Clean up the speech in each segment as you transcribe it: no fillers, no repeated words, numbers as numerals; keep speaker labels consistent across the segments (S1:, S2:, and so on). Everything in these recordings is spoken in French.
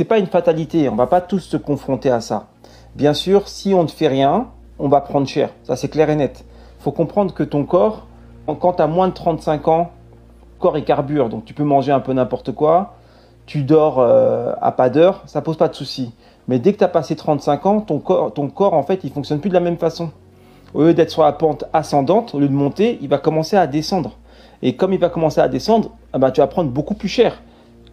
S1: c'est pas une fatalité, on va pas tous se confronter à ça. Bien sûr, si on ne fait rien, on va prendre cher, ça c'est clair et net. Il faut comprendre que ton corps, quand tu as moins de 35 ans, le corps il carbure, donc tu peux manger un peu n'importe quoi, tu dors à pas d'heure, ça pose pas de souci. Mais dès que tu as passé 35 ans, ton corps en fait il fonctionne plus de la même façon. Au lieu d'être sur la pente ascendante, au lieu de monter, il va commencer à descendre. Et comme il va commencer à descendre, tu vas prendre beaucoup plus cher.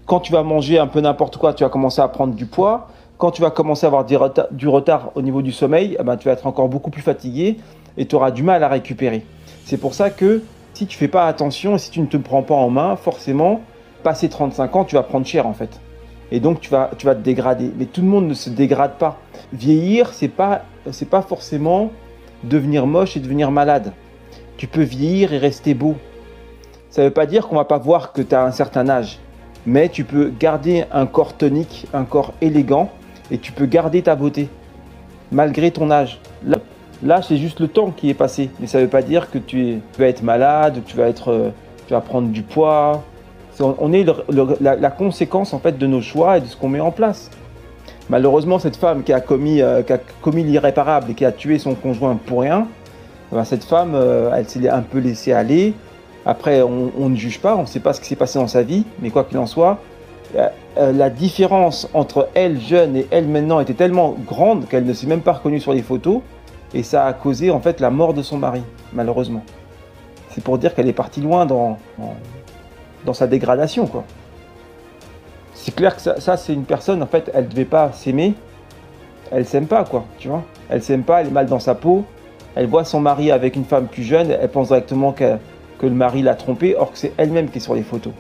S1: Quand tu vas manger un peu n'importe quoi, tu vas commencer à prendre du poids. Quand tu vas commencer à avoir du retard au niveau du sommeil, tu vas être encore beaucoup plus fatigué et tu auras du mal à récupérer. C'est pour ça que si tu ne fais pas attention et si tu ne te prends pas en main, forcément, passé 35 ans, tu vas prendre cher en fait. Et donc tu vas te dégrader. Mais tout le monde ne se dégrade pas. Vieillir, c'est pas forcément devenir moche et devenir malade. Tu peux vieillir et rester beau. Ça ne veut pas dire qu'on ne va pas voir que tu as un certain âge. Mais tu peux garder un corps tonique, un corps élégant, et tu peux garder ta beauté, malgré ton âge. Là c'est juste le temps qui est passé. Mais ça ne veut pas dire que tu vas être malade, que tu vas prendre du poids. On est la conséquence en fait de nos choix et de ce qu'on met en place. Malheureusement, cette femme qui a commis l'irréparable et qui a tué son conjoint pour rien, cette femme, elle s'est un peu laissée aller. Après, on ne juge pas, on ne sait pas ce qui s'est passé dans sa vie, mais quoi qu'il en soit, la différence entre elle jeune et elle maintenant était tellement grande qu'elle ne s'est même pas reconnue sur les photos, et ça a causé en fait la mort de son mari, malheureusement. C'est pour dire qu'elle est partie loin dans sa dégradation, quoi. C'est clair que ça c'est une personne, en fait, elle ne devait pas s'aimer, elle s'aime pas, quoi, tu vois. Elle s'aime pas, elle est mal dans sa peau, elle voit son mari avec une femme plus jeune, elle pense directement que le mari l'a trompée, or que c'est elle-même qui est sur les photos.